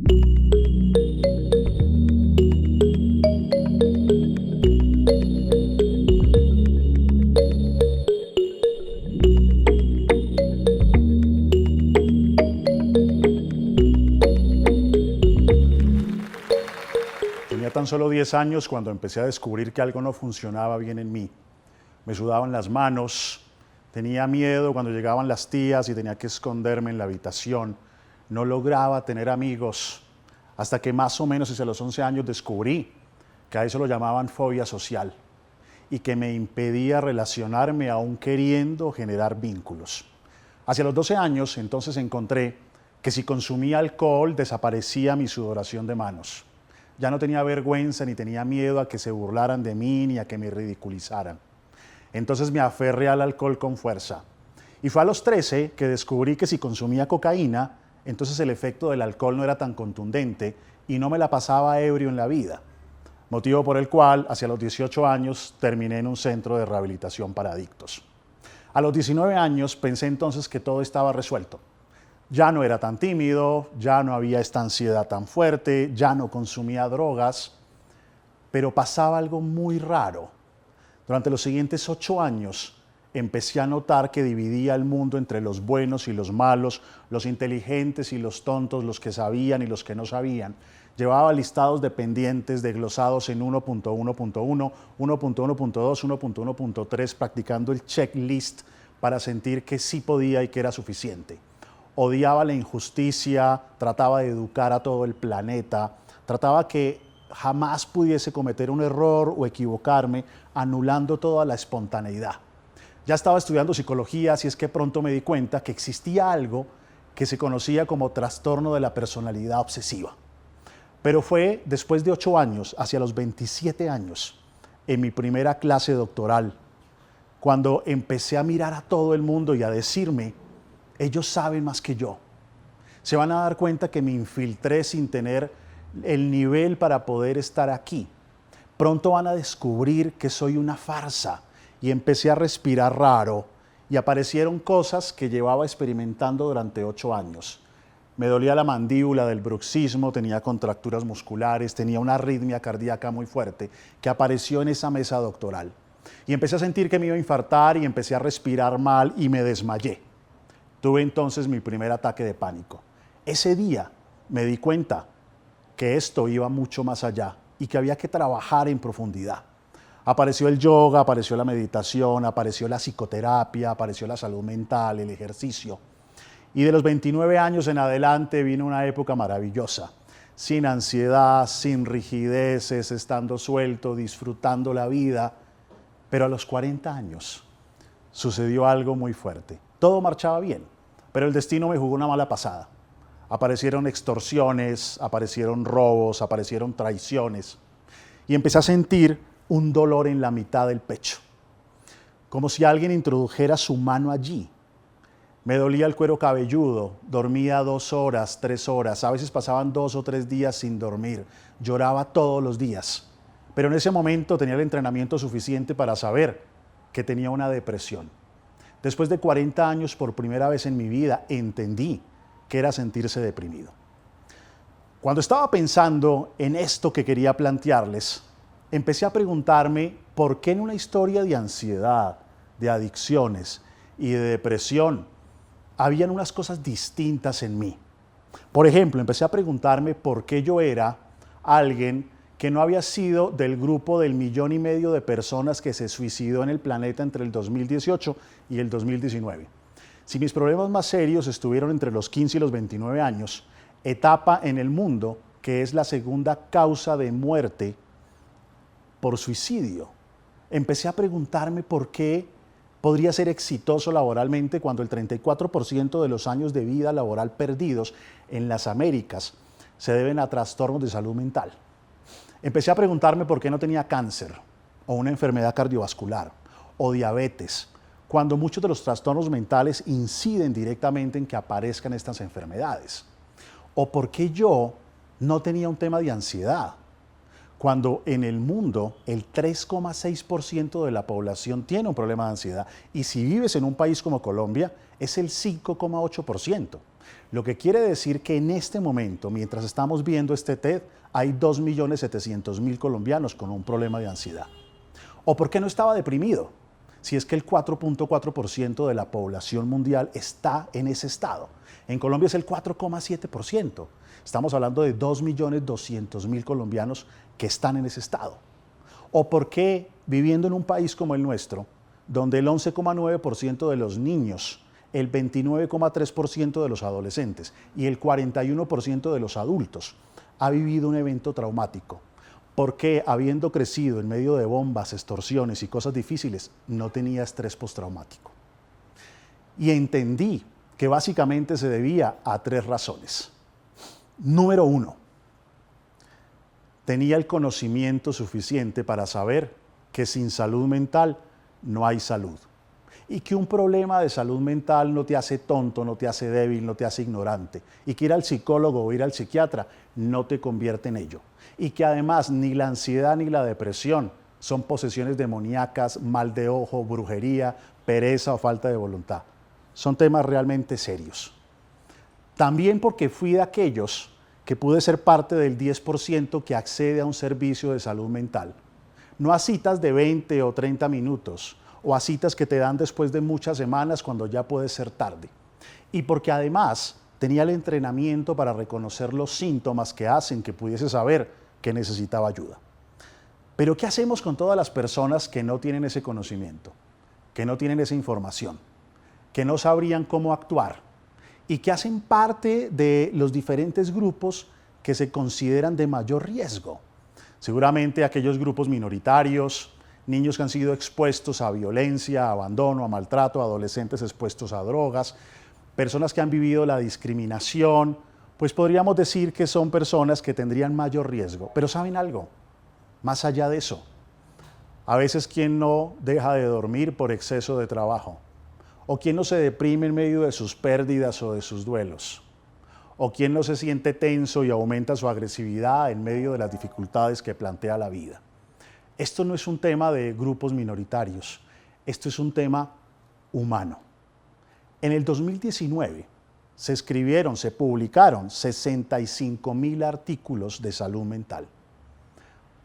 Tenía tan solo 10 años cuando empecé a descubrir que algo no funcionaba bien en mí. Me sudaban las manos, tenía miedo cuando llegaban las tías y tenía que esconderme en la habitación. No lograba tener amigos, hasta que más o menos hacia los 11 años descubrí que a eso lo llamaban fobia social y que me impedía relacionarme aún queriendo generar vínculos. Hacia los 12 años entonces encontré que si consumía alcohol desaparecía mi sudoración de manos. Ya no tenía vergüenza ni tenía miedo a que se burlaran de mí ni a que me ridiculizaran. Entonces me aferré al alcohol con fuerza. Y fue a los 13 que descubrí que si consumía cocaína, entonces el efecto del alcohol no era tan contundente y no me la pasaba ebrio en la vida. Motivo por el cual, hacia los 18 años, terminé en un centro de rehabilitación para adictos. A los 19 años pensé entonces que todo estaba resuelto. Ya no era tan tímido, ya no había esta ansiedad tan fuerte, ya no consumía drogas, pero pasaba algo muy raro. Durante los siguientes 8 años empecé a notar que dividía el mundo entre los buenos y los malos, los inteligentes y los tontos, los que sabían y los que no sabían. Llevaba listados de pendientes desglosados en 1.1.1, 1.1.2, 1.1.3, practicando el checklist para sentir que sí podía y que era suficiente. Odiaba la injusticia, trataba de educar a todo el planeta, trataba que jamás pudiese cometer un error o equivocarme, anulando toda la espontaneidad. Ya estaba estudiando psicología, así es que pronto me di cuenta que existía algo que se conocía como trastorno de la personalidad obsesiva. Pero fue después de 8 años, hacia los 27 años, en mi primera clase doctoral, cuando empecé a mirar a todo el mundo y a decirme: ellos saben más que yo. Se van a dar cuenta que me infiltré sin tener el nivel para poder estar aquí. Pronto van a descubrir que soy una farsa. Y empecé a respirar raro y aparecieron cosas que llevaba experimentando durante 8 años. Me dolía la mandíbula del bruxismo, tenía contracturas musculares, tenía una arritmia cardíaca muy fuerte que apareció en esa mesa doctoral. Y empecé a sentir que me iba a infartar y empecé a respirar mal y me desmayé. Tuve entonces mi primer ataque de pánico. Ese día me di cuenta que esto iba mucho más allá y que había que trabajar en profundidad. Apareció el yoga, apareció la meditación, apareció la psicoterapia, apareció la salud mental, el ejercicio. Y de los 29 años en adelante vino una época maravillosa, sin ansiedad, sin rigideces, estando suelto, disfrutando la vida. Pero a los 40 años sucedió algo muy fuerte. Todo marchaba bien, pero el destino me jugó una mala pasada. Aparecieron extorsiones, aparecieron robos, aparecieron traiciones. Y empecé a sentir un dolor en la mitad del pecho, como si alguien introdujera su mano allí. Me dolía el cuero cabelludo, dormía 2 horas, 3 horas, a veces pasaban 2 o 3 días sin dormir, lloraba todos los días. Pero en ese momento tenía el entrenamiento suficiente para saber que tenía una depresión. Después de 40 años, por primera vez en mi vida, entendí que era sentirse deprimido. Cuando estaba pensando en esto que quería plantearles, empecé a preguntarme por qué en una historia de ansiedad, de adicciones y de depresión habían unas cosas distintas en mí. Por ejemplo, empecé a preguntarme por qué yo era alguien que no había sido del grupo del 1,5 millones de personas que se suicidó en el planeta entre el 2018 y el 2019. Si mis problemas más serios estuvieron entre los 15 y los 29 años, etapa en el mundo que es la segunda causa de muerte por suicidio. Empecé a preguntarme por qué podría ser exitoso laboralmente cuando el 34% de los años de vida laboral perdidos en las Américas se deben a trastornos de salud mental. Empecé a preguntarme por qué no tenía cáncer o una enfermedad cardiovascular o diabetes, cuando muchos de los trastornos mentales inciden directamente en que aparezcan estas enfermedades. O por qué yo no tenía un tema de ansiedad, cuando en el mundo el 3,6% de la población tiene un problema de ansiedad y si vives en un país como Colombia es el 5,8%. Lo que quiere decir que en este momento, mientras estamos viendo este TED, hay 2.700.000 colombianos con un problema de ansiedad. ¿O por qué no estaba deprimido? Si es que el 4,4% de la población mundial está en ese estado. En Colombia es el 4,7%. Estamos hablando de 2.200.000 colombianos que están en ese estado. ¿O por qué viviendo en un país como el nuestro, donde el 11,9% de los niños, el 29,3% de los adolescentes y el 41% de los adultos ha vivido un evento traumático? ¿Por qué, habiendo crecido en medio de bombas, extorsiones y cosas difíciles, no tenía estrés postraumático? Y entendí que básicamente se debía a 3 razones. Número 1, tenía el conocimiento suficiente para saber que sin salud mental no hay salud. Y que un problema de salud mental no te hace tonto, no te hace débil, no te hace ignorante. Y que ir al psicólogo o ir al psiquiatra no te convierte en ello. Y que además ni la ansiedad ni la depresión son posesiones demoníacas, mal de ojo, brujería, pereza o falta de voluntad. Son temas realmente serios. También porque fui de aquellos que pude ser parte del 10% que accede a un servicio de salud mental. No a citas de 20 o 30 minutos, o a citas que te dan después de muchas semanas cuando ya puede ser tarde. Y porque además tenía el entrenamiento para reconocer los síntomas que hacen que pudiese saber que necesitaba ayuda. Pero ¿qué hacemos con todas las personas que no tienen ese conocimiento, que no tienen esa información, que no sabrían cómo actuar y que hacen parte de los diferentes grupos que se consideran de mayor riesgo? Seguramente aquellos grupos minoritarios, niños que han sido expuestos a violencia, a abandono, a maltrato, adolescentes expuestos a drogas, personas que han vivido la discriminación, pues podríamos decir que son personas que tendrían mayor riesgo. Pero ¿saben algo? Más allá de eso, a veces quien no deja de dormir por exceso de trabajo, o quien no se deprime en medio de sus pérdidas o de sus duelos, o quien no se siente tenso y aumenta su agresividad en medio de las dificultades que plantea la vida. Esto no es un tema de grupos minoritarios, esto es un tema humano. En el 2019 se publicaron 65.000 artículos de salud mental.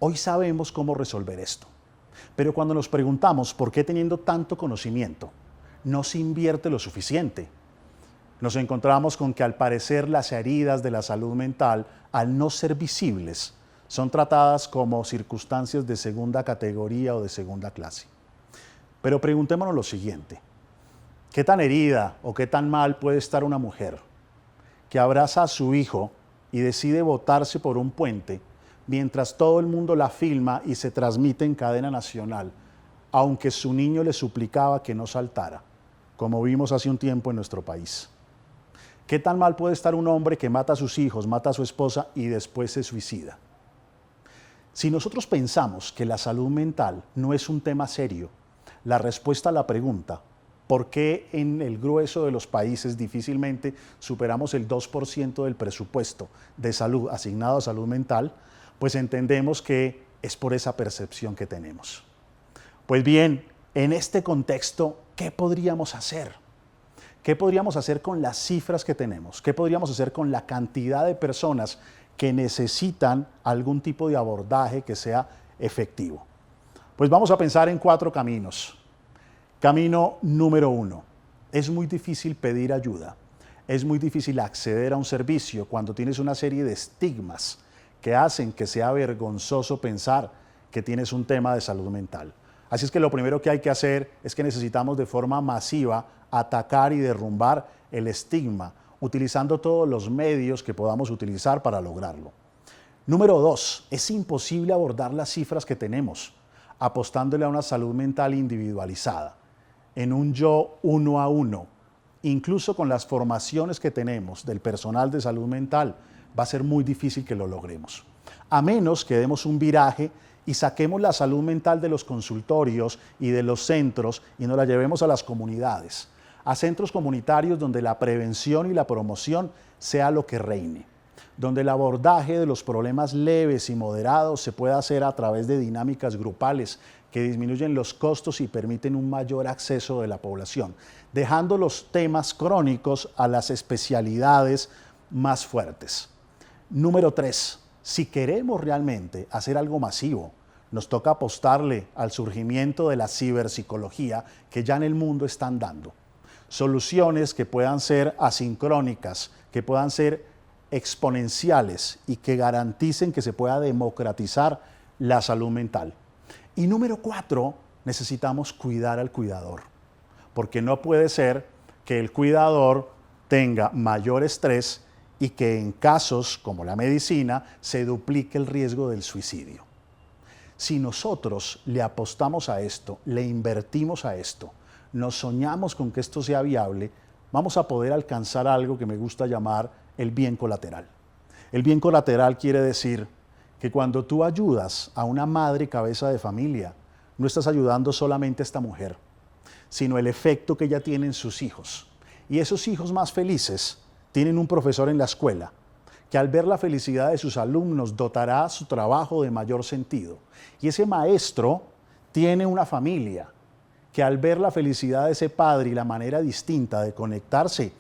Hoy sabemos cómo resolver esto, pero cuando nos preguntamos por qué teniendo tanto conocimiento no se invierte lo suficiente, nos encontramos con que al parecer las heridas de la salud mental, al no ser visibles, son tratadas como circunstancias de segunda categoría o de segunda clase. Pero preguntémonos lo siguiente: ¿qué tan herida o qué tan mal puede estar una mujer que abraza a su hijo y decide botarse por un puente mientras todo el mundo la filma y se transmite en cadena nacional, aunque su niño le suplicaba que no saltara, como vimos hace un tiempo en nuestro país? ¿Qué tan mal puede estar un hombre que mata a sus hijos, mata a su esposa y después se suicida? Si nosotros pensamos que la salud mental no es un tema serio, la respuesta a la pregunta ¿por qué en el grueso de los países difícilmente superamos el 2% del presupuesto de salud asignado a salud mental? Pues entendemos que es por esa percepción que tenemos. Pues bien, en este contexto, ¿qué podríamos hacer? ¿Qué podríamos hacer con las cifras que tenemos? ¿Qué podríamos hacer con la cantidad de personas que necesitan algún tipo de abordaje que sea efectivo? Pues vamos a pensar en 4 caminos. Camino número 1. Es muy difícil pedir ayuda. Es muy difícil acceder a un servicio cuando tienes una serie de estigmas que hacen que sea vergonzoso pensar que tienes un tema de salud mental. Así es que lo primero que hay que hacer es que necesitamos de forma masiva atacar y derrumbar el estigma, utilizando todos los medios que podamos utilizar para lograrlo. Número 2, es imposible abordar las cifras que tenemos apostándole a una salud mental individualizada, en un yo 1 a 1. Incluso con las formaciones que tenemos del personal de salud mental, va a ser muy difícil que lo logremos. A menos que demos un viraje y saquemos la salud mental de los consultorios y de los centros y nos la llevemos a las comunidades, a centros comunitarios donde la prevención y la promoción sea lo que reine. donde el abordaje de los problemas leves y moderados se puede hacer a través de dinámicas grupales que disminuyen los costos y permiten un mayor acceso de la población, dejando los temas crónicos a las especialidades más fuertes. Número 3. Si queremos realmente hacer algo masivo, nos toca apostarle al surgimiento de la ciberpsicología que ya en el mundo están dando. Soluciones que puedan ser asincrónicas, que puedan ser exponenciales y que garanticen que se pueda democratizar la salud mental. Y número 4, necesitamos cuidar al cuidador, porque no puede ser que el cuidador tenga mayor estrés y que en casos como la medicina se duplique el riesgo del suicidio. Si nosotros le apostamos a esto, le invertimos a esto, nos soñamos con que esto sea viable, vamos a poder alcanzar algo que me gusta llamar el bien colateral. El bien colateral quiere decir que cuando tú ayudas a una madre cabeza de familia, no estás ayudando solamente a esta mujer, sino el efecto que ella tiene en sus hijos. Y esos hijos más felices tienen un profesor en la escuela que al ver la felicidad de sus alumnos dotará su trabajo de mayor sentido. Y ese maestro tiene una familia que al ver la felicidad de ese padre y la manera distinta de conectarse,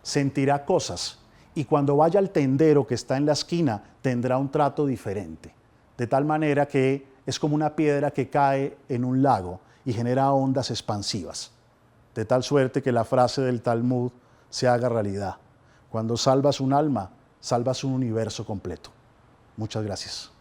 sentirá cosas. Y cuando vaya al tendero que está en la esquina, tendrá un trato diferente. De tal manera que es como una piedra que cae en un lago y genera ondas expansivas. De tal suerte que la frase del Talmud se haga realidad. Cuando salvas un alma, salvas un universo completo. Muchas gracias.